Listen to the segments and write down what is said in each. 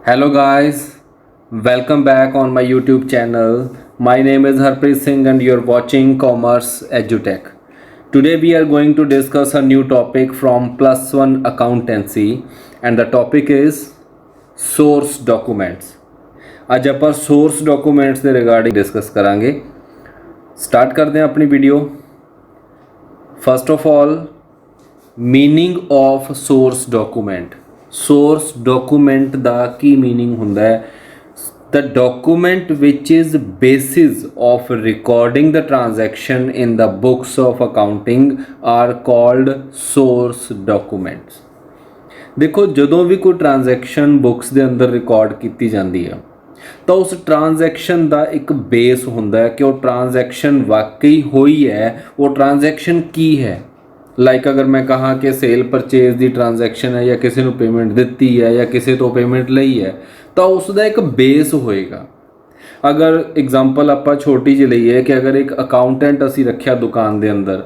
Hello guys, welcome back on my YouTube channel. My name is Harpreet Singh and you're watching Commerce EduTech. Today we are going to discuss a new topic from Plus One Accountancy and the topic is source documents. ਅੱਜ ਆਪਾਂ source documents ਦੇ regarding discuss ਕਰਾਂਗੇ. Start ਕਰਦੇ ਹਾਂ ਆਪਣੀ video. First of all, meaning of source document. Source document the Ki meaning ਹੁੰਦਾ ਹੈ? The document which is basis of recording the transaction in the books of accounting are called source documents. ਦੇਖੋ ਜਦੋਂ ਵੀ ਕੋਈ transaction books ਦੇ ਅੰਦਰ record ਕੀਤੀ ਜਾਂਦੀ ਹੈ ਤਾਂ ਉਸ transaction ਦਾ ਇੱਕ ਬੇਸ ਹੁੰਦਾ ਹੈ ਕਿ ਉਹ transaction ਵਾਕਈ ਹੋਈ ਹੈ, ਉਹ transaction ਕੀ ਹੈ. ਲਾਈਕ ਅਗਰ ਮੈਂ ਕਹਾਂ ਕਿ ਸੇਲ ਪਰਚੇਜ਼ ਦੀ ਟ੍ਰਾਂਜੈਕਸ਼ਨ ਹੈ ਜਾਂ ਕਿਸੇ ਨੂੰ ਪੇਮੈਂਟ ਦਿੱਤੀ ਹੈ ਜਾਂ ਕਿਸੇ ਤੋਂ ਪੇਮੈਂਟ ਲਈ ਹੈ ਤਾਂ ਉਸ ਦਾ ਇੱਕ ਬੇਸ ਹੋਏਗਾ. ਅਗਰ ਐਗਜ਼ਾਮਪਲ ਆਪਾਂ ਛੋਟੀ ਜਿਹੀ ਲਈਏ ਕਿ ਅਗਰ ਇੱਕ ਅਕਾਊਂਟੈਂਟ ਅਸੀਂ ਰੱਖਿਆ ਦੁਕਾਨ ਦੇ ਅੰਦਰ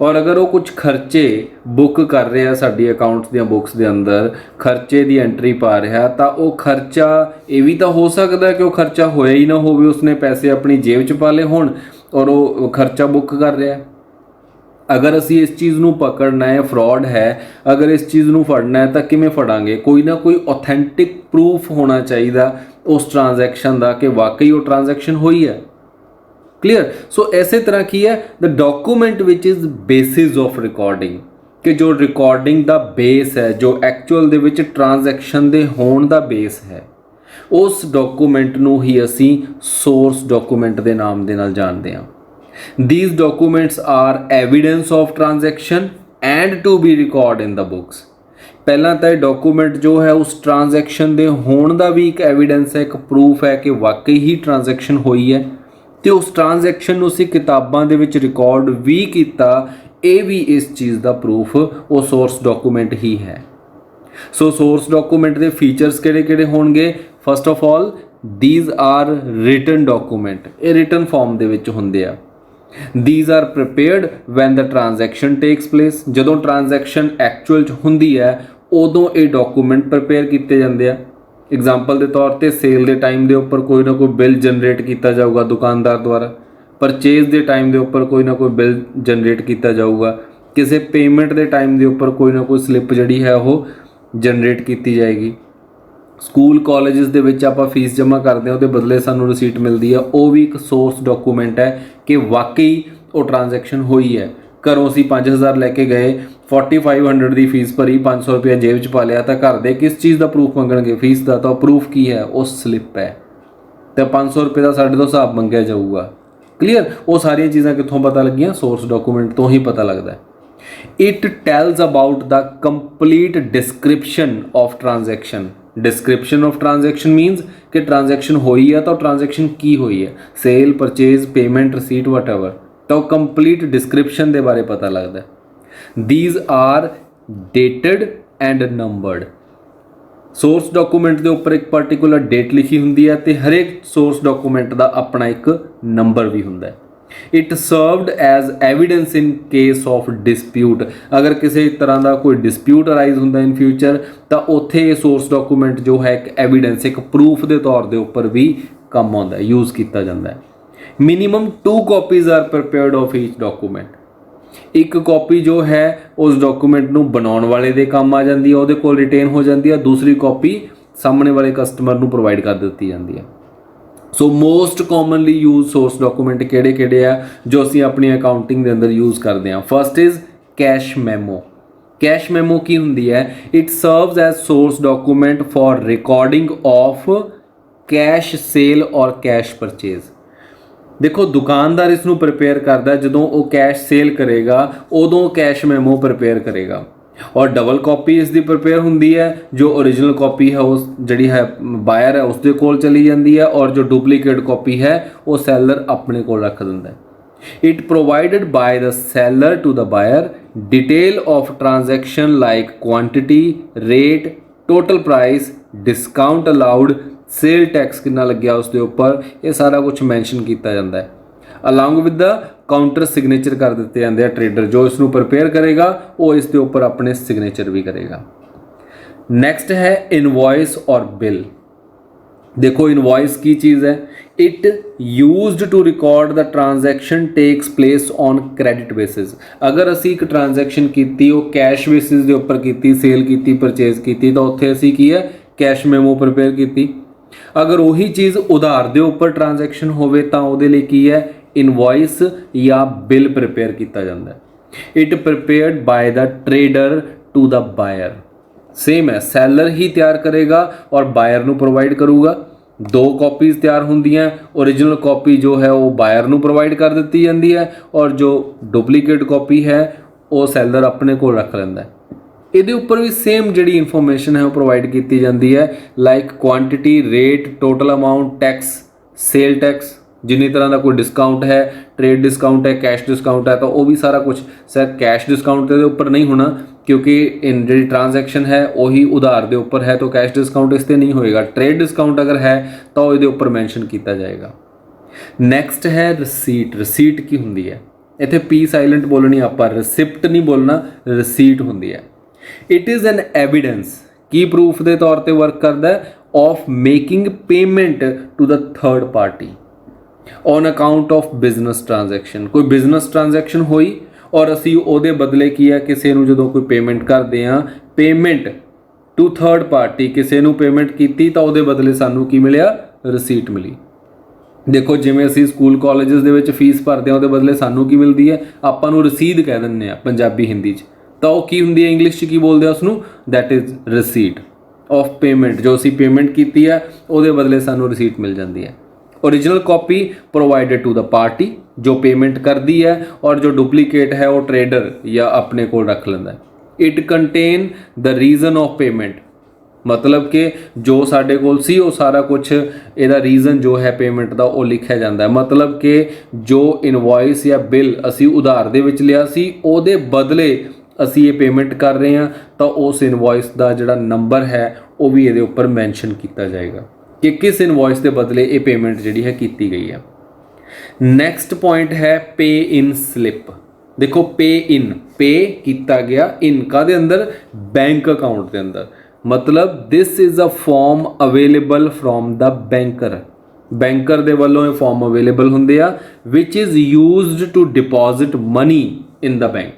ਔਰ ਅਗਰ ਉਹ ਕੁਝ ਖਰਚੇ ਬੁੱਕ ਕਰ ਰਿਹਾ ਸਾਡੀ ਅਕਾਊਂਟਸ ਦੀਆਂ ਬੁੱਕਸ ਦੇ ਅੰਦਰ ਖਰਚੇ ਦੀ ਐਂਟਰੀ ਪਾ ਰਿਹਾ ਤਾਂ ਉਹ ਖਰਚਾ ਇਹ ਵੀ ਤਾਂ ਹੋ ਸਕਦਾ ਕਿ ਉਹ ਖਰਚਾ ਹੋਇਆ ਹੀ ਨਾ ਹੋਵੇ, ਉਸਨੇ ਪੈਸੇ ਆਪਣੀ ਜੇਬ 'ਚ ਪਾ ਲਏ ਹੋਣ ਔਰ ਉਹ ਖਰਚਾ ਬੁੱਕ ਕਰ ਰਿਹਾ. अगर असी इस चीज़ नूं पकड़ना है फ्रॉड है, अगर इस चीज़ नूं फड़ना है तो किवें फड़ांगे? कोई ना कोई ऑथेंटिक प्रूफ होना चाहिए उस ट्रांजैक्शन का कि वाकई वो ट्रांजैक्शन हुई है. क्लीयर? सो इस तरह की है the document which is basis of recording कि जो रिकॉर्डिंग का बेस है, जो एक्चुअल दे विच ट्रांजैक्शन दे होण दा बेस है, उस डॉक्यूमेंट नूं ही असी सोर्स डॉक्यूमेंट दे नाम दे नाल जानते हैं. These documents are evidence of transaction and to be recorded in the books. ਪਹਿਲਾਂ ਤਾਂ ਇਹ ਡਾਕੂਮੈਂਟ ਜੋ ਹੈ ਉਸ ਟ੍ਰਾਂਜੈਕਸ਼ਨ ਦੇ ਹੋਣ ਦਾ ਵੀ ਇੱਕ ਐਵੀਡੈਂਸ ਹੈ, ਇੱਕ ਪ੍ਰੂਫ ਹੈ ਕਿ ਵਾਕਈ ਹੀ ਟ੍ਰਾਂਜੈਕਸ਼ਨ ਹੋਈ ਹੈ ਤੇ ਉਸ ਟ੍ਰਾਂਜੈਕਸ਼ਨ ਨੂੰ ਅਸੀਂ ਕਿਤਾਬਾਂ ਦੇ ਵਿੱਚ ਰਿਕਾਰਡ ਵੀ ਕੀਤਾ, ਇਹ ਵੀ ਇਸ ਚੀਜ਼ ਦਾ ਪ੍ਰੂਫ ਉਹ ਸੋਰਸ ਡਾਕੂਮੈਂਟ ਹੀ ਹੈ. ਸੋ ਸੋਰਸ ਡਾਕੂਮੈਂਟ ਦੇ ਫੀਚਰਸ ਕਿਹੜੇ ਹੋਣਗੇ? First of all these are written document. ਇਹ ਰਿਟਨ ਫਾਰਮ ਦੇ ਵਿੱਚ ਹੁੰਦੇ ਆ. These are prepared when the transaction takes place. ਜਦੋਂ transaction actual 'ਚ ਹੁੰਦੀ ਹੈ ਉਦੋਂ ਇਹ ਡਾਕੂਮੈਂਟ ਪ੍ਰਪੇਅਰ ਕੀਤੇ ਜਾਂਦੇ ਆ. ਐਗਜ਼ਾਮਪਲ ਦੇ ਤੌਰ ਤੇ ਸੇਲ ਦੇ ਟਾਈਮ ਦੇ ਉੱਪਰ ਕੋਈ ਨਾ ਕੋਈ ਬਿੱਲ ਜਨਰੇਟ ਕੀਤਾ ਜਾਊਗਾ ਦੁਕਾਨਦਾਰ ਦੁਆਰਾ, ਪਰਚੇਜ਼ ਦੇ ਟਾਈਮ ਦੇ ਉੱਪਰ ਕੋਈ ਨਾ ਕੋਈ ਬਿੱਲ ਜਨਰੇਟ ਕੀਤਾ ਜਾਊਗਾ, ਕਿਸੇ ਪੇਮੈਂਟ ਦੇ ਟਾਈਮ ਦੇ ਉੱਪਰ ਕੋਈ ਨਾ ਕੋਈ ਸਲਿੱਪ ਜਿਹੜੀ ਹੈ ਉਹ ਜਨਰੇਟ ਕੀਤੀ ਜਾਏਗੀ. ਸਕੂਲ ਕਾਲਜਸ ਦੇ ਵਿੱਚ ਆਪਾਂ ਫੀਸ ਜਮ੍ਹਾਂ ਕਰਦੇ ਹਾਂ, ਉਹਦੇ ਬਦਲੇ ਸਾਨੂੰ ਰਸੀਟ ਮਿਲਦੀ ਆ, ਉਹ ਵੀ ਇੱਕ ਸੋਰਸ ਡਾਕੂਮੈਂਟ ਹੈ ਕਿ ਵਾਕਈ ਉਹ ਟ੍ਰਾਂਜੈਕਸ਼ਨ ਹੋਈ ਹੈ. ਘਰੋਂ ਅਸੀਂ 5000 ਲੈ ਕੇ ਗਏ, 4500 ਦੀ ਫੀਸ ਭਰੀ, 500 ਰੁਪਇਆ ਜੇਬ 'ਚ ਪਾ ਲਿਆ ਤਾਂ ਘਰ ਦੇ ਕਿਸ ਚੀਜ਼ ਦਾ ਪ੍ਰੂਫ ਮੰਗਣਗੇ? ਫੀਸ ਦਾ. ਤਾਂ ਪ੍ਰੂਫ ਕੀ ਹੈ? ਉਹ ਸਲਿੱਪ ਹੈ ਤੇ 500 ਰੁਪਏ ਦਾ ਸਾਡੇ ਤੋਂ ਹਿਸਾਬ ਮੰਗਿਆ ਜਾਊਗਾ. ਕਲੀਅਰ? ਉਹ ਸਾਰੀਆਂ ਚੀਜ਼ਾਂ ਕਿੱਥੋਂ ਪਤਾ ਲੱਗੀਆਂ? ਸੋਰਸ ਡਾਕੂਮੈਂਟ ਤੋਂ ਹੀ ਪਤਾ ਲੱਗਦਾ. It tells about the complete description of transaction. Description of transaction means कि ट्रांजैक्शन हुई है तो ट्रांजैक्शन की हुई है, sale purchase payment receipt whatever, तो कंप्लीट डिस्क्रिप्शन के बारे पता लगता है. These are dated and numbered. Source document के उपर एक पर्टिकुलर डेट लिखी होंगी है तो हरेक सोर्स डॉक्यूमेंट का अपना एक नंबर भी होंगे. It served as evidence in case of dispute. अगर किसी तरह का कोई डिस्प्यूट अराइज होंदा इन फ्यूचर तो उत्थे सोर्स डॉक्यूमेंट जो है एक एविडेंस, एक प्रूफ के तौर के उपर भी काम आता है, यूज़ किया जाता है. Minimum 2 copies are prepared of each document. एक कॉपी जो है उस डॉक्यूमेंट नूं बनाउण वाले दे काम आ जाती है, उहदे कोल रिटेन हो जाती है, दूसरी कॉपी सामने वाले कस्टमर नूं प्रोवाइड कर दी जाती है. So most commonly use source document किहड़े आ जो असीं अपनी अकाउंटिंग के अंदर यूज़ करते हैं? First is cash memo. Cash memo की हुंदी है? It serves as source document for recording of cash sale और कैश परचेज. देखो दुकानदार इसनूं प्रिपेयर करता है जदों वो कैश सेल करेगा उदों कैश मैमो प्रिपेयर करेगा और डबल कॉपी इसकी प्रिपेयर होंगी है. जो ओरिजिनल कॉपी है उस जी है बायर है उसके कोल चली जाती है और जो डुप्लीकेट कॉपी है वो सैलर अपने को रख दिंदा है. It provided by the seller to the buyer detail of transaction like quantity, rate, total price, discount allowed, sale tax कितना लग्या उसके उपर, ये सारा कुछ मैंशन किया जाता है. Along with the counter signature कर दिते जाते हैं. ट्रेडर जो इसनूं प्रिपेयर करेगा वो इसके उपर अपने सिग्नेचर भी करेगा. नेक्स्ट है इनवॉइस और बिल. देखो इनवॉइस की चीज़ है, it used to record the transaction takes place on credit basis. अगर असी एक ट्रांजैक्शन की वो कैश बेसिस के उपर की, सेल की, परचेज की, तो उत्थे असी की है कैश मेमो प्रिपेयर की। अगर वही चीज़ उधार के उपर ट्रांजैक्शन होवे तो उहदे लई की है इनवॉइस या बिल प्रिपेयर किया जाता है। It prepared by the trader to the buyer. Same है, सैलर ही तैयार करेगा और बायर नू प्रोवाइड करूगा। दो कॉपीज़ तैयार होंदियां, ओरिजिनल कॉपी जो है वो बायर नू प्रोवाइड कर दी जाती है और जो डुप्लीकेट कॉपी है वो सैलर अपने को रख लेंदा है। ਇਹਦੇ ਉੱਪਰ ਵੀ ਸੇਮ ਜਿਹੜੀ ਇਨਫੋਰਮੇਸ਼ਨ ਹੈ ਉਹ ਪ੍ਰੋਵਾਈਡ ਕੀਤੀ ਜਾਂਦੀ ਹੈ, like quantity, rate, total amount, tax, sale tax, ਜਿੰਨੀ ਤਰ੍ਹਾਂ ਦਾ ਕੋਈ ਡਿਸਕਾਊਂਟ ਹੈ, ਟ੍ਰੇਡ डिस्काउंट है, कैश डिस्काउंट है, तो वो भी सारा कुछ। सर कैश डिस्काउंट के ऊपर नहीं होना क्योंकि इन जी ट्रांजैक्शन है वही उधार के उपर है, तो कैश डिस्काउंट इस पर नहीं होएगा। ट्रेड डिस्काउंट अगर है तो ये उपर मैंशन किया जाएगा। नैक्सट है रसीट। रसीट की होंगी है, इत्थे पी साइलेंट बोलनी, आप रिसिप्ट नहीं बोलना, रसीट होंगी है। इट इज़ एन एविडेंस की प्रूफ के तौर पर वर्क करता है of making payment to the third party on account of business transaction. कोई बिजनेस ट्रांजैक्शन हुई और असी ਉਹਦੇ बदले की है किसी ਨੂੰ ਜਦੋਂ कोई पेमेंट करते हैं, पेमेंट टू थर्ड पार्टी किसी ਨੂੰ पेमेंट की तो ਉਹਦੇ बदले सानू की मिलिया, रसीट मिली। देखो जिमें असी स्कूल कॉलेजेस ਦੇ ਵਿੱਚ फीस भरते हैं ਉਹਦੇ बदले सानू की मिलती है, ਆਪਾਂ ਨੂੰ रसीद कह ਦਿੰਦੇ ਆ पंजाबी हिंदी 'ਚ, तो वो की होंगी है इंग्लिश की बोलते हैं उसनू, that is receipt of payment. जो असी पेमेंट की है ਉਹਦੇ बदले सानू रसीट मिल जाती है। Original copy provided to the party जो पेमेंट करती है, और जो डुप्लीकेट है वो ट्रेडर या अपने को रख लेंदा है। It contain the reason of payment, मतलब कि जो साडे कोल सी वो सारा कुछ ਇਹਦਾ रीजन जो है पेमेंट का वो लिखा जाता है। मतलब कि जो इनवॉइस या बिल असी उधार दे विच लिया सी ਉਹਦੇ बदले असी ये पेमेंट कर रहे हैं, तो उस इनवॉइस का जिहड़ा नंबर है वो भी ये उपर मैंशन किया जाएगा कि किस इनवॉइस के बदले ये पेमेंट जी है की गई है। नैक्सट पॉइंट है पे इन स्लिप। देखो पे इन, पे किया गया, इन का दे अंदर बैंक अकाउंट के अंदर, मतलब this is a form available from the banker. Banker दे वालों ये फॉर्म अवेलेबल होंगे आ, which is used to deposit money in the bank.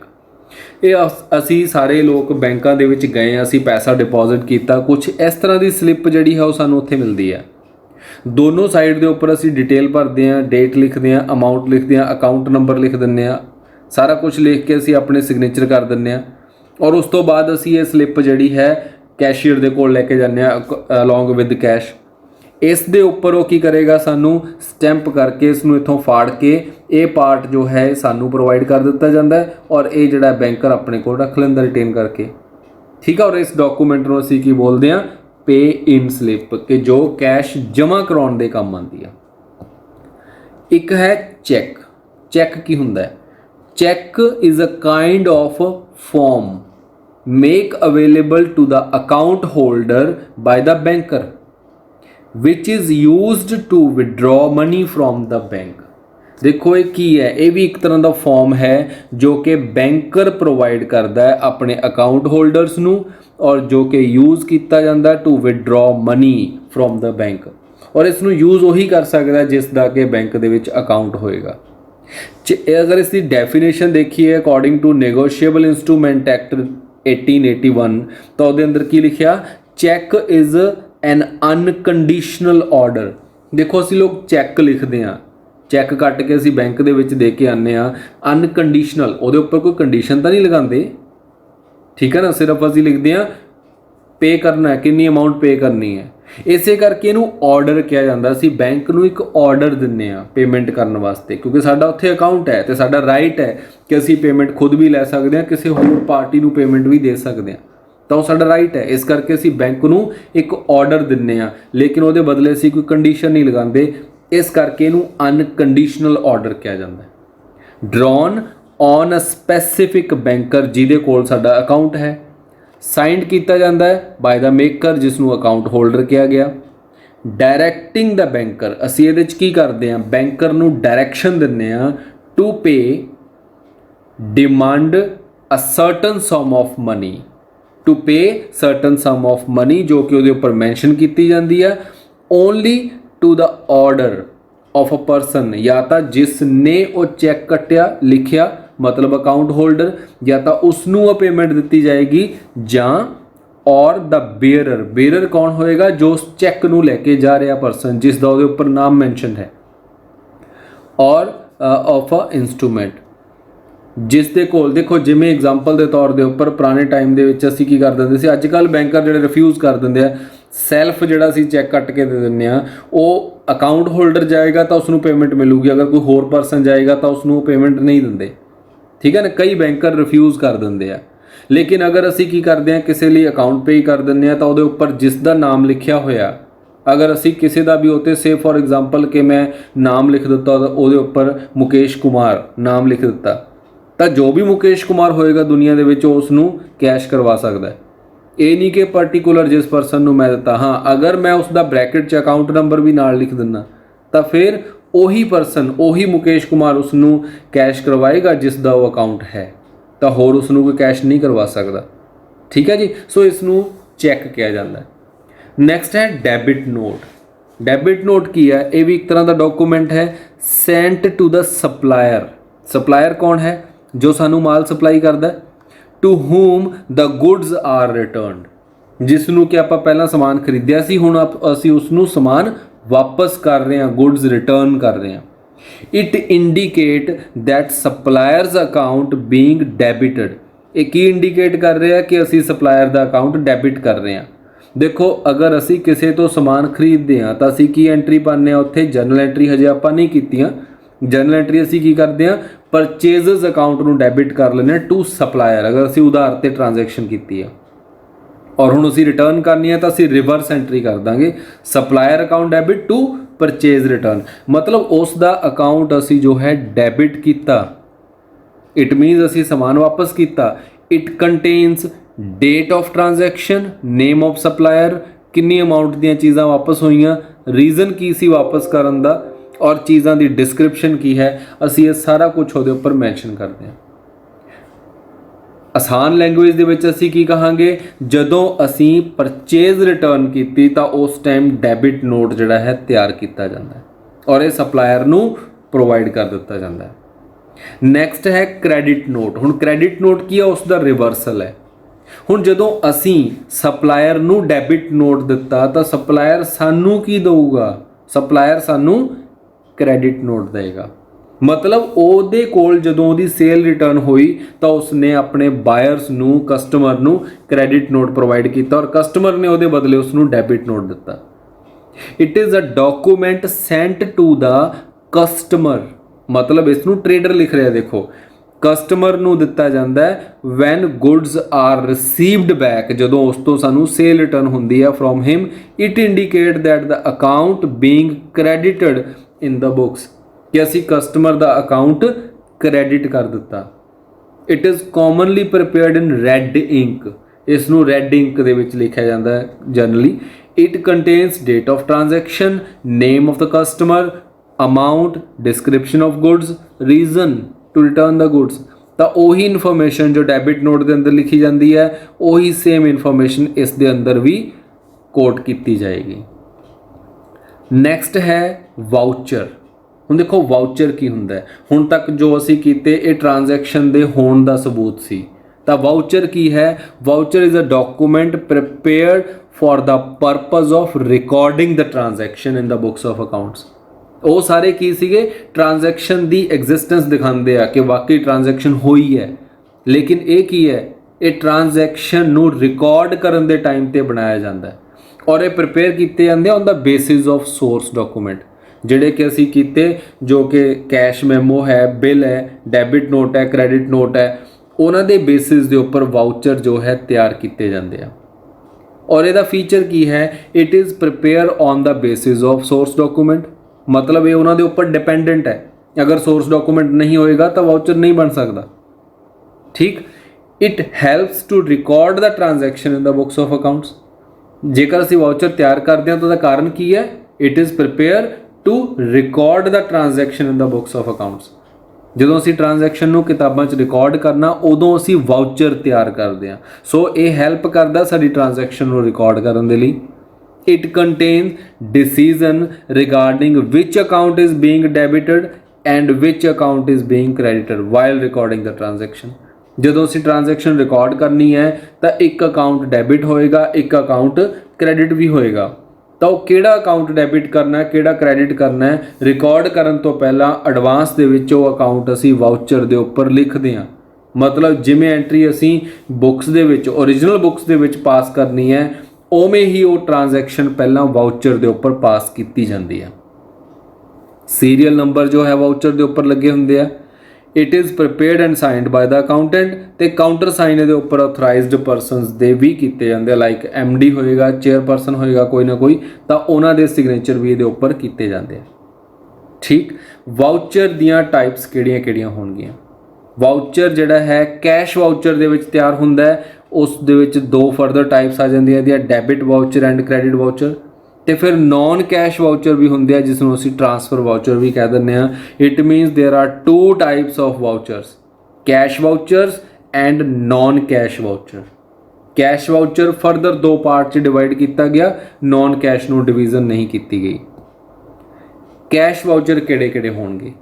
ये असी सारे लोग बैंकों के विच गए, असी पैसा डिपॉजिट किया, कुछ इस तरह की स्लिप जी है वो सानू उत्थे मिलती है। दोनों साइड के उपर असी डिटेल भरते हैं, डेट लिखते हैं, अमाउंट लिखते हैं, अकाउंट नंबर लिख दें, सारा कुछ लिख के असी अपने सिग्नेचर कर दें, और उस तो बाद असी ये स्लिप जी है कैशियर दे कोल लेके जाने अलॉन्ग विद कैश। इस दे उपर वो की करेगा, सानू स्टैंप करके इसनू इत्थों फाड़ के ये पार्ट जो है सानू प्रोवाइड कर दिता जाता है, और ये जिहड़ा बैंकर अपने को रख लेंदा रिटेन करके, ठीक है। और इस डॉकूमेंट नूं असीं की बोलते हैं, पे इन स्लिप, कि जो कैश जमा कराउण दे काम आती है। एक है चैक। चैक की हुंदा है? Cheque is a kind of form make available to the account holder by the banker which is used to withdraw money from the bank. देखो ये की है, ये भी एक तरह का फॉर्म है जो कि बैंकर प्रोवाइड करता है अपने अकाउंट होल्डर्स नू, और जो कि यूज़ किया जाता है to withdraw money from the bank. और इसनू यूज़ वही कर सकता है जिसका कि बैंक दे विच अकाउंट होएगा। अगर इसकी डेफिनेशन देखिए according to negotiable instrument act 1881, तो उसके अंदर की लिखा, cheque is an unconditional order. देखो असी लोग चैक लिखते हैं, चैक कट के असी बैंक दे विच दे के आने, अनकंडीशनल, ਉਹਦੇ ਉੱਪਰ कोई कंडीशन तो नहीं लगाते, ठीक है ना, सिर्फ असी लिखते हैं पे करना है, कितनी अमाउंट पे करनी है। इसे करके इनू ऑर्डर किया जाता, असी बैंक नू एक ऑर्डर दिंदे आ पेमेंट करने वास्ते, क्योंकि साडा उत्थे अकाउंट है तो साडा राइट है कि असी पेमेंट खुद भी लै सकते हैं, किसी होर पार्टी नू पेमेंट भी दे सकते हैं, तो साडा राइट है। इस करके असी बैंक नू एक ऑर्डर दिंदे आ, लेकिन ਉਹਦੇ बदले असी कोई कंडीशन नहीं लगाते, इस करके इनू अनकंडीशनल ऑर्डर किया जाता है। Drawn on a specific banker जिहदे कोल साडा अकाउंट है, साइंड किया जाता है बाय द मेकर जिसनू अकाउंट होल्डर किया गया। डायरैक्टिंग द बैंकर, असी ये की करते हैं, बैंकर नू डायरैक्शन दिंदे आ to pay demand a certain sum of money, to pay certain sum of money, जो कि उसके उपर मैंशन की जाती है, only to the order of a person, या तो जिसने वो चैक कट्टिया लिखिया मतलब अकाउंट होल्डर, या तो उसनों पेमेंट दी जाएगी, जां और द बेयरर, बेयरर कौन होएगा, जो उस चैक नूं लैके जा रहा पर्सन जिसका उसके उपर नाम मैंशन है, और ऑफ अ इंस्ट्रूमेंट जिस दे कोल देखो जिमें एग्जाम्पल के तौर के उपर पुराने टाइम के असीं की कर देंगे सी, अजकल बैंकर जिहड़े रिफ्यूज़ कर देंगे सैल्फ जिहड़ा असीं चैक कट के दे दिंदे आ, वो अकाउंट होल्डर जाएगा तो उसनों पेमेंट मिलूगी, अगर कोई होर परसन जाएगा तो उसनों पेमेंट नहीं देंगे। ठीक है ना, कई बैंकर रिफ्यूज़ कर देंगे आ। लेकिन अगर असीं की करते हैं किसी लिए अकाउंट पे ही कर देंगे आ, तो उहदे उपर जिसका नाम लिखिया होया, अगर असी किसी का भी होते से फॉर एग्जाम्पल कि मैं नाम लिख दिता उहदे उपर मुकेश कुमार नाम लिख दिता, तो जो भी मुकेश कुमार होएगा दुनिया दे विच उसनूं कैश करवा सकता है। ये नहीं कि पर्टिकुलर जिस परसन नूं मैं दिता, हाँ अगर मैं उसका ब्रैकेट च अकाउंट नंबर भी नाल लिख दिना तो फिर उही परसन उही मुकेश कुमार उसनूं कैश करवाएगा जिसका वो अकाउंट है, तो होर उसनूं कोई कैश नहीं करवा सकता। ठीक है जी, सो इसनूं चैक किया जाता है। नैक्सट है डैबिट नोट। डैबिट नोट की है, ये भी एक तरह का डॉकूमेंट है sent to the supplier. Supplier कौन है, जो सानू माल सप्लाई करता है, to whom the goods are returned, जिसनों कि आप पहला समान खरीदिया सी, हुण असी उसनों समान वापस कर रहे हैं, गुड्स रिटर्न कर रहे हैं। It indicate that suppliers account being debited, ये की इंडिकेट कर रहे हैं कि असी सप्लायर का अकाउंट डेबिट कर रहे हैं। देखो अगर असी किसी तो समान खरीदते हैं तो असी की एंट्री पाने उत्थे, जनरल एंट्री हजे आपां नहीं कीतियां, जनरल एंट्री असी की करते हैं परचेजेस अकाउंट नूं डेबिट कर लेने टू सप्लायर, अगर असी उधार ते ट्रांजैक्शन की है और हुण असी रिटर्न करनी है तो असी रिवर्स एंट्री कर देंगे, supplier account debit to purchase return, मतलब उसका अकाउंट असी जो है डेबिट किया, इट मीनस असी समान वापस किया। It contains date of transaction, name of supplier, कितनी अमाउंट दी चीज़ां वापस हुई, रीजन की सी वापस करन दा, और चीज़ों की डिस्क्रिप्शन की है, असी ये सारा कुछ वो उपर मैंशन करते हैं। आसान लैंगुएज दे विच असी की कहांगे, जदों असी परचेज रिटर्न की तो उस टाइम डैबिट नोट जिहड़ा है तैयार किया जाता है और ये सप्लायर नूं प्रोवाइड कर दिता जाता है। नैक्सट है क्रेडिट नोट। हुण क्रेडिट नोट की है, उसका रिवर्सल है। हुण जदों असी सप्लायर नूं डैबिट नोट दिता तो सप्लायर सानू की देगा, सप्लायर सानू क्रेडिट नोट देगा, मतलब ਉਹਦੇ ਕੋਲ ਜਦੋਂ ਉਹਦੀ सेल रिटर्न हुई तो उसने अपने बायर्स ਨੂੰ कस्टमर ਨੂੰ क्रेडिट नोट प्रोवाइड किया और कस्टमर ने ਉਹਦੇ बदले उसਨੂੰ डेबिट नोट दिता। It is a document sent to the customer, मतलब इसनूं ट्रेडर लिख रहा है, देखो कस्टमर ਨੂੰ ਦਿੱਤਾ ਜਾਂਦਾ ਹੈ when goods are received back, ਜਦੋਂ ਉਸ ਤੋਂ ਸਾਨੂੰ सेल रिटर्न ਹੁੰਦੀ है from him. It indicate that the account being credited in the books, कि असी कस्टमर का अकाउंट क्रेडिट कर दिता। It is commonly prepared in red ink, इसनूं रैड इंक दे विच लिखा जाता है generally. It contains date of transaction, name of the customer, amount, description of goods, reason to return the goods. तो उही इन्फॉर्मेशन जो डेबिट नोट के अंदर लिखी जाती है, उही सेम इन्फॉर्मेशन इस दे अंदर भी कोट की जाएगी। नैक्सट है वाउचर। ਹੁਣ देखो वाउचर की हुंदा है, हुण तक जो असी कीते ये ट्रांजैक्शन दे होण दा सबूत सी, तो वाउचर की है, voucher is a document prepared for the purpose of recording the transaction in the books of accounts. वो सारे की सीगे ट्रांजैक्शन दी एग्जिस्टेंस दिखाते हैं कि वाकई ट्रांजैक्शन हुई है, लेकिन ये की है, ये ट्रांजैक्शन नू रिकॉर्ड करन दे टाइम ते बनाया जाता है और ये प्रिपेयर किए जाते हैं on the basis of source document, ਜਿਹੜੇ कि असी कीते जो कि कैश मैमो है, बिल है, डेबिट नोट है, क्रेडिट नोट है, उन्होंने दे बेसिस के उपर वाउचर जो है तैयार किए जाते हैं। और इसका फीचर की है, it is prepare on the basis of source document, मतलब ये उन्होंने उपर डिपेंडेंट है, अगर सोर्स डॉकूमेंट नहीं होएगा तो वाउचर नहीं बन सकता। ठीक, it helps to record the transaction in the books of accounts. जेकर असी वाउचर तैयार करते हैं तो उसका कारण की है, it is prepare to record the transaction in the books of accounts. ਜਦੋਂ ਅਸੀਂ ट्रांजैक्शन ਨੂੰ किताबां 'ਚ रिकॉर्ड करना, ਉਦੋਂ ਅਸੀਂ वाउचर तैयार करते हैं। सो ये हैल्प करता साडी ट्रांजैक्शन ਨੂੰ रिकॉर्ड करने के लिए। It contains decision regarding which account is being debited and which account is being credited while recording the transaction. ਜਦੋਂ ਅਸੀਂ ਟ੍ਰਾਂਜੈਕਸ਼ਨ ਰਿਕਾਰਡ ਕਰਨੀ ਹੈ ਤਾਂ ਇੱਕ ਅਕਾਊਂਟ ਡੈਬਿਟ ਹੋਏਗਾ, ਇੱਕ ਅਕਾਊਂਟ ਕ੍ਰੈਡਿਟ ਵੀ ਹੋਏਗਾ। ਤਾਂ ਉਹ ਕਿਹੜਾ ਅਕਾਊਂਟ ਡੈਬਿਟ ਕਰਨਾ ਹੈ, ਕਿਹੜਾ ਕ੍ਰੈਡਿਟ ਕਰਨਾ ਹੈ, ਰਿਕਾਰਡ ਕਰਨ ਤੋਂ ਪਹਿਲਾਂ ਐਡਵਾਂਸ ਦੇ ਵਿੱਚ ਉਹ ਅਕਾਊਂਟ ਅਸੀਂ ਵਾਊਚਰ ਦੇ ਉੱਪਰ ਲਿਖਦੇ ਹਾਂ। ਮਤਲਬ ਜਿਵੇਂ ਐਂਟਰੀ ਅਸੀਂ ਬੁੱਕਸ ਦੇ ਵਿੱਚ ਓਰੀਜਨਲ ਬੁੱਕਸ ਦੇ ਵਿੱਚ ਪਾਸ ਕਰਨੀ ਹੈ, ਉਵੇਂ ਹੀ ਉਹ ਟ੍ਰਾਂਜੈਕਸ਼ਨ ਪਹਿਲਾਂ ਵਾਊਚਰ ਦੇ ਉੱਪਰ ਪਾਸ ਕੀਤੀ ਜਾਂਦੀ ਹੈ। ਸੀਰੀਅਲ ਨੰਬਰ ਜੋ ਹੈ ਵਾਊਚਰ ਦੇ ਉੱਪਰ ਲੱਗੇ ਹੁੰਦੇ ਆ। It is prepared and signed ਬਾय the accountant, ਤੇ ਕਾਊਂਟਰ ਸਾਈਨ ਇਹਦੇ ਉੱਪਰ ਆਥੋਰਾਈਜ਼ਡ ਪਰਸਨਸ ਦੇ ਵੀ ਕੀਤੇ ਜਾਂਦੇ ਆ, ਲਾਈਕ MD ਹੋਏਗਾ, ਚੇਅਰਪਰਸਨ ਹੋਏਗਾ ਕੋਈ ਨਾ ਕੋਈ, ਤਾਂ ਉਹਨਾਂ ਦੇ ਸਿਗਨੇਚਰ ਵੀ ਇਹਦੇ ਉੱਪਰ ਕੀਤੇ ਜਾਂਦੇ ਆ। ਠੀਕ, ਵਾਊਚਰ ਦੀਆਂ ਟਾਈਪਸ ਕਿਹੜੀਆਂ ਹੋਣਗੀਆਂ? ਵਾਊਚਰ ਜਿਹੜਾ ਹੈ ਕੈਸ਼ ਵਾਊਚਰ ਦੇ ਵਿੱਚ ਤਿਆਰ ਹੁੰਦਾ ਹੈ, ਉਸ ਦੇ ਵਿੱਚ ਦੋ ਫਰਦਰ ਟਾਈਪਸ ਆ ਜਾਂਦੀਆਂ ਇਹਦੀਆਂ, debit voucher and credit voucher. ਤੇ ਫਿਰ ਨੌਨ ਕੈਸ਼ ਵਾਊਚਰ ਵੀ ਹੁੰਦੇ ਆ ਜਿਸ ਨੂੰ ਅਸੀਂ ਟ੍ਰਾਂਸਫਰ ਵਾਊਚਰ ਵੀ ਕਹਿ ਦਿੰਦੇ ਆ। It means there are two types of vouchers, cash vouchers and non cash voucher. Cash voucher further ਦੋ ਪਾਰਟ 'ਚ ਡਿਵਾਈਡ ਕੀਤਾ ਗਿਆ, ਨੌਨ ਕੈਸ਼ ਨੂੰ ਡਿਵੀਜ਼ਨ ਨਹੀਂ ਕੀਤੀ ਗਈ। ਕੈਸ਼ ਵਾਊਚਰ ਕਿਹੜੇ ਹੋਣਗੇ?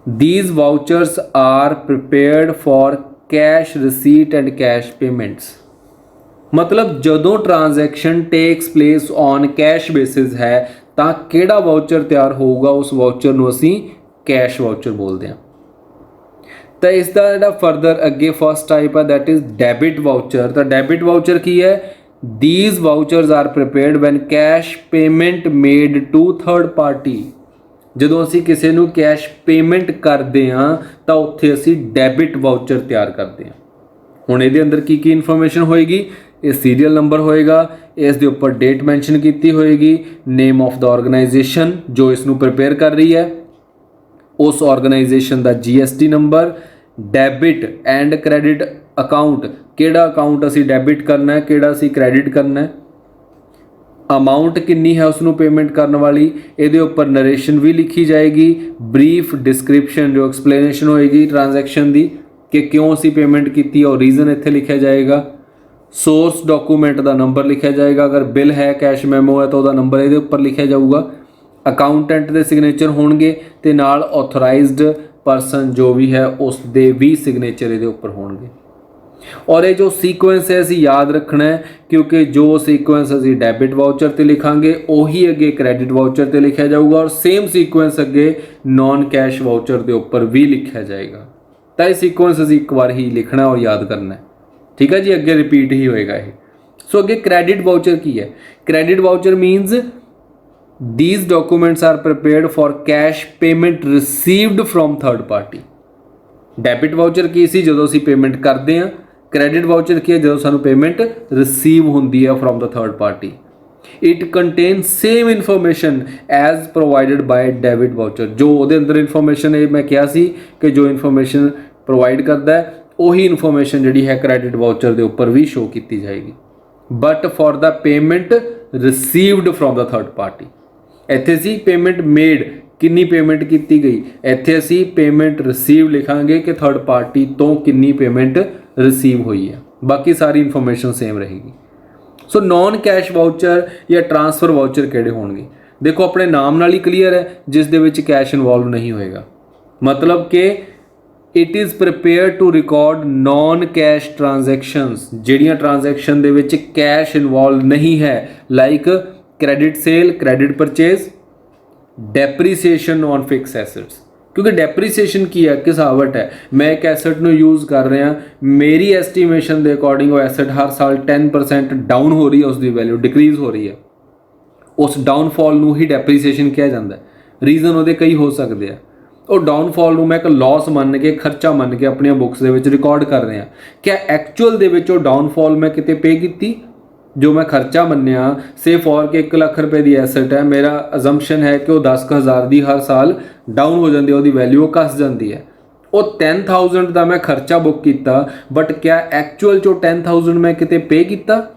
These vouchers are prepared for cash receipt and cash payments। ਮਤਲਬ ਜਦੋਂ transaction takes place on cash basis ਹੈ ਤਾਂ ਕਿਹੜਾ ਵਾਊਚਰ ਤਿਆਰ ਹੋਊਗਾ, ਉਸ ਵਾਊਚਰ ਨੂੰ ਅਸੀਂ ਕੈਸ਼ ਵਾਊਚਰ ਬੋਲਦੇ ਹਾਂ। ਤਾਂ ਇਸ ਦਾ ਜਿਹੜਾ ਫਰਦਰ ਅੱਗੇ ਫਸਟ ਟਾਈਪ ਹੈ ਦੈਟ ਇਜ਼ ਡੈਬਿਟ ਵਾਊਚਰ। ਤਾਂ ਡੈਬਿਟ ਵਾਊਚਰ ਕੀ ਹੈ? These vouchers are prepared when cash payment made to third party। ਜਦੋਂ ਅਸੀਂ ਕਿਸੇ ਨੂੰ ਕੈਸ਼ ਪੇਮੈਂਟ ਕਰਦੇ ਹਾਂ ਤਾਂ ਉੱਥੇ ਅਸੀਂ ਡੈਬਿਟ ਵਾਊਚਰ ਤਿਆਰ ਕਰਦੇ ਹਾਂ। ਹੁਣ ਇਹਦੇ ਅੰਦਰ ਕੀ ਇਨਫੋਰਮੇਸ਼ਨ ਹੋਏਗੀ? ਇਹ ਸੀਰੀਅਲ ਨੰਬਰ ਹੋਏਗਾ, ਇਸ ਦੇ ਉੱਪਰ ਡੇਟ ਮੈਂਸ਼ਨ ਕੀਤੀ ਹੋਏਗੀ, ਨੇਮ ਆਫ ਦਾ ਆਰਗੇਨਾਈਜੇਸ਼ਨ ਜੋ ਇਸ ਨੂੰ ਪ੍ਰਿਪੇਅਰ ਕਰ ਰਹੀ ਹੈ, ਉਸ organisation the GST number, debit and credit account, ਕਿਹੜਾ ਅਕਾਊਂਟ ਅਸੀਂ ਡੈਬਿਟ ਕਰਨਾ ਹੈ, ਕਿਹੜਾ ਅਸੀਂ ਕ੍ਰੈਡਿਟ ਕਰਨਾ ਹੈ, ਅਮਾਊਂਟ ਕਿੰਨੀ ਹੈ ਉਸ ਨੂੰ ਪੇਮੈਂਟ ਕਰਨ ਵਾਲੀ, ਇਹਦੇ ਉੱਪਰ ਨਰੇਸ਼ਨ ਵੀ ਲਿਖੀ ਜਾਏਗੀ, ਬਰੀਫ ਡਿਸਕ੍ਰਿਪਸ਼ਨ ਜੋ ਐਕਸਪਲੇਨੇਸ਼ਨ ਹੋਏਗੀ ਟ੍ਰਾਂਜੈਕਸ਼ਨ ਦੀ ਕਿ ਕਿਉਂ ਅਸੀਂ ਪੇਮੈਂਟ ਕੀਤੀ ਔਰ ਰੀਜ਼ਨ ਇੱਥੇ ਲਿਖਿਆ ਜਾਏਗਾ, ਸੋਰਸ ਡਾਕੂਮੈਂਟ ਦਾ ਨੰਬਰ ਲਿਖਿਆ ਜਾਏਗਾ, ਅਗਰ ਬਿੱਲ ਹੈ ਕੈਸ਼ ਮੈਮੋ ਹੈ ਤਾਂ ਉਹਦਾ ਨੰਬਰ ਇਹਦੇ ਉੱਪਰ ਲਿਖਿਆ ਜਾਊਗਾ, ਅਕਾਊਂਟੈਂਟ ਦੇ ਸਿਗਨੇਚਰ ਹੋਣਗੇ ਤੇ ਨਾਲ ਆਥੋਰਾਈਜ਼ਡ ਪਰਸਨ ਜੋ ਵੀ ਹੈ ਉਸ ਦੇ ਵੀ ਸਿਗਨੇਚਰ ਇਹਦੇ ਉੱਪਰ ਹੋਣਗੇ। ਔਰ ਇਹ ਜੋ ਸੀਕੁਐਂਸ ਹੈ ਅਸੀਂ ਯਾਦ ਰੱਖਣਾ ਹੈ ਕਿਉਂਕਿ ਜੋ ਸੀਕੁਐਂਸ ਅਸੀਂ ਡੈਬਿਟ ਵਾਊਚਰ ਤੇ ਲਿਖਾਂਗੇ ਉਹੀ ਅੱਗੇ ਕ੍ਰੈਡਿਟ ਵਾਊਚਰ ਤੇ ਲਿਖਿਆ ਜਾਊਗਾ ਔਰ ਸੇਮ ਸੀਕੁਐਂਸ ਅੱਗੇ ਨੌਨ ਕੈਸ਼ ਵਾਊਚਰ ਦੇ ਉੱਪਰ ਵੀ ਲਿਖਿਆ ਜਾਏਗਾ। ਤਾਂ ਇਹ ਸੀਕੁਐਂਸ ਅਸੀਂ ਇੱਕ ਵਾਰ ਹੀ ਲਿਖਣਾ ਔਰ ਯਾਦ ਕਰਨਾ ਹੈ। ਠੀਕ ਹੈ ਜੀ, ਅੱਗੇ ਰਿਪੀਟ ਹੀ ਹੋਏਗਾ ਇਹ। ਸੋ ਅੱਗੇ ਕ੍ਰੈਡਿਟ ਵਾਊਚਰ ਕੀ ਹੈ? Credit voucher means these documents are prepared for cash payment received from third party। Debit voucher ਕੀ ਸੀ? ਜਦੋਂ ਅਸੀਂ ਪੇਮੈਂਟ ਕਰਦੇ ਹਾਂ। ਕ੍ਰੈਡਿਟ ਵਾਊਚਰ ਕੀ ਹੈ? ਜਦੋਂ ਸਾਨੂੰ ਪੇਮੈਂਟ ਰਿਸੀਵ ਹੁੰਦੀ ਹੈ from the third party. It contain same information as provided ਬਾय debit voucher. ਜੋ ਉਹਦੇ ਅੰਦਰ ਇਨਫੋਰਮੇਸ਼ਨ ਇਹ ਮੈਂ ਕਿਹਾ ਸੀ ਕਿ ਜੋ ਇਨਫੋਰਮੇਸ਼ਨ ਪ੍ਰੋਵਾਈਡ ਕਰਦਾ ਹੈ ਉਹੀ ਇਨਫੋਰਮੇਸ਼ਨ ਜਿਹੜੀ ਹੈ ਕ੍ਰੈਡਿਟ ਵਾਊਚਰ ਦੇ ਉੱਪਰ ਵੀ ਸ਼ੋ ਕੀਤੀ ਜਾਏਗੀ। But for the payment received from the third party. ਇੱਥੇ ਸੀ ਪੇਮੈਂਟ ਮੇਡ, ਕਿੰਨੀ ਪੇਮੈਂਟ ਕੀਤੀ ਗਈ, ਇੱਥੇ ਅਸੀਂ ਪੇਮੈਂਟ ਰਿਸੀਵ ਲਿਖਾਂਗੇ ਕਿ ਥਰਡ ਪਾਰਟੀ ਤੋਂ ਕਿੰਨੀ ਪੇਮੈਂਟ ਰਿਸੀਵ ਹੋਈ ਹੈ। ਬਾਕੀ ਸਾਰੀ ਇਨਫੋਰਮੇਸ਼ਨ ਸੇਮ ਰਹੇਗੀ। ਸੋ ਨੌਨ ਕੈਸ਼ ਵਾਊਚਰ ਜਾਂ ਟ੍ਰਾਂਸਫਰ ਵਾਊਚਰ ਕਿਹੜੇ ਹੋਣਗੇ? ਦੇਖੋ ਆਪਣੇ ਨਾਮ ਨਾਲ ਹੀ ਕਲੀਅਰ ਹੈ, ਜਿਸ ਦੇ ਵਿੱਚ ਕੈਸ਼ ਇਨਵੋਲਵ ਨਹੀਂ ਹੋਏਗਾ। ਮਤਲਬ ਕਿ it is prepared to record non cash transactions, ਜਿਹੜੀਆਂ ਟ੍ਰਾਂਜੈਕਸ਼ਨ ਦੇ ਵਿੱਚ ਕੈਸ਼ ਇਨਵੋਲਵ ਨਹੀਂ ਹੈ, like credit sale, credit purchase, depreciation on fixed assets. ਕਿਉਂਕਿ ਡੈਪਰੀਸੀਏਸ਼ਨ ਕੀ ਹੈ? ਘਿਸਾਵਟ ਹੈ। ਮੈਂ ਇੱਕ ਐਸੈਟ ਨੂੰ ਯੂਜ਼ ਕਰ ਰਿਹਾ, ਮੇਰੀ ਐਸਟੀਮੇਸ਼ਨ ਦੇ ਅਕੋਰਡਿੰਗ ਉਹ ਐਸੈਟ ਹਰ ਸਾਲ 10% ਡਾਊਨ ਹੋ ਰਹੀ ਹੈ, ਉਸ ਦੀ ਵੈਲਿਊ ਡਿਕਰੀਜ਼ ਹੋ ਰਹੀ ਹੈ। ਉਸ ਡਾਊਨਫਾਲ ਨੂੰ ਹੀ ਡੈਪਰੀਸੀਏਸ਼ਨ ਕਿਹਾ ਜਾਂਦਾ ਹੈ। ਰੀਜ਼ਨ ਉਹਦੇ ਕਈ ਹੋ ਸਕਦੇ ਆ। ਉਹ ਡਾਊਨਫਾਲ ਨੂੰ ਮੈਂ ਇੱਕ ਲਾਸ ਮੰਨ ਕੇ, ਖਰਚਾ ਮੰਨ ਕੇ ਆਪਣੀਆਂ ਬੁੱਕਸ ਦੇ ਵਿੱਚ ਰਿਕਾਰਡ ਕਰ ਰਿਹਾ। ਕਿ ਐਕਚੁਅਲ ਦੇ ਵਿੱਚ ਉਹ ਡਾਊਨਫਾਲ ਮੈਂ ਕਿਤੇ ਪੇ ਕੀਤੀ? ਜੋ ਮੈਂ ਖਰਚਾ ਮੰਨਿਆ ਸੇ ਫॉर ਕਿ 1 ਲੱਖ ਰੁਪਏ ਦੀ ਐਸੈਟ ਹੈ, ਮੇਰਾ ਅਜ਼ੰਪਸ਼ਨ ਹੈ ਕਿ ਉਹ 10,000 ਦੀ ਹਰ ਸਾਲ ਡਾਊਨ ਹੋ ਜਾਂਦੀ ਹੈ, ਉਹਦੀ ਵੈਲਿਊ ਘਸ ਜਾਂਦੀ ਹੈ। ਉਹ 10,000 ਦਾ ਮੈਂ ਖਰਚਾ ਬੁੱਕ ਕੀਤਾ, ਬਟ ਕਿਆ ਐਕਚੁਅਲ 'ਚੋਂ 10,000 ਮੈਂ ਕਿਤੇ ਪੇ ਕੀਤਾ?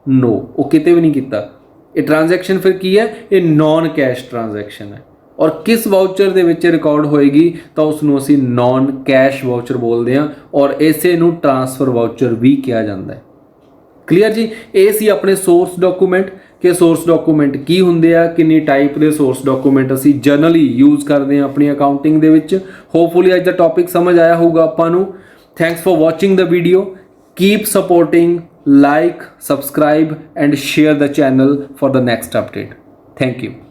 ਨੋ, ਉਹ ਕਿਤੇ ਵੀ ਨਹੀਂ ਕੀਤਾ। ਇਹ ਟ੍ਰਾਂਜੈਕਸ਼ਨ ਫਿਰ ਕੀ ਹੈ? ਇਹ ਨੌਨ ਕੈਸ਼ ਟ੍ਰਾਂਜੈਕਸ਼ਨ ਹੈ। ਔਰ ਕਿਸ ਵਾਊਚਰ ਦੇ ਵਿੱਚ ਰਿਕਾਰਡ ਹੋਏਗੀ? ਤਾਂ ਉਸ ਨੂੰ ਅਸੀਂ ਨੌਨ ਕੈਸ਼ ਵਾਊਚਰ ਬੋਲਦੇ ਹਾਂ ਔਰ ਇਸੇ ਨੂੰ ਟ੍ਰਾਂਸਫਰ ਵਾਊਚਰ ਵੀ ਕਿਹਾ ਜਾਂਦਾ ਹੈ। ਕਲੀਅਰ ਜੀ? ਇਹ ਸੀ ਆਪਣੇ ਸੋਰਸ ਡਾਕੂਮੈਂਟ। ਕਿ ਸੋਰਸ ਡਾਕੂਮੈਂਟ ਕੀ ਹੁੰਦੇ ਆ, ਕਿੰਨੀ ਟਾਈਪ ਦੇ ਸੋਰਸ ਡਾਕੂਮੈਂਟ ਅਸੀਂ ਜਨਰਲੀ ਯੂਜ਼ ਕਰਦੇ ਹਾਂ ਆਪਣੀ ਅਕਾਊਂਟਿੰਗ ਦੇ ਵਿੱਚ। ਹੋਪਫੁਲੀ ਅੱਜ ਦਾ ਟੌਪਿਕ ਸਮਝ ਆਇਆ ਹੋਊਗਾ ਆਪਾਂ ਨੂੰ। Thanks for watching the video. Keep supporting, like, subscribe and share the channel for the next update. Thank you.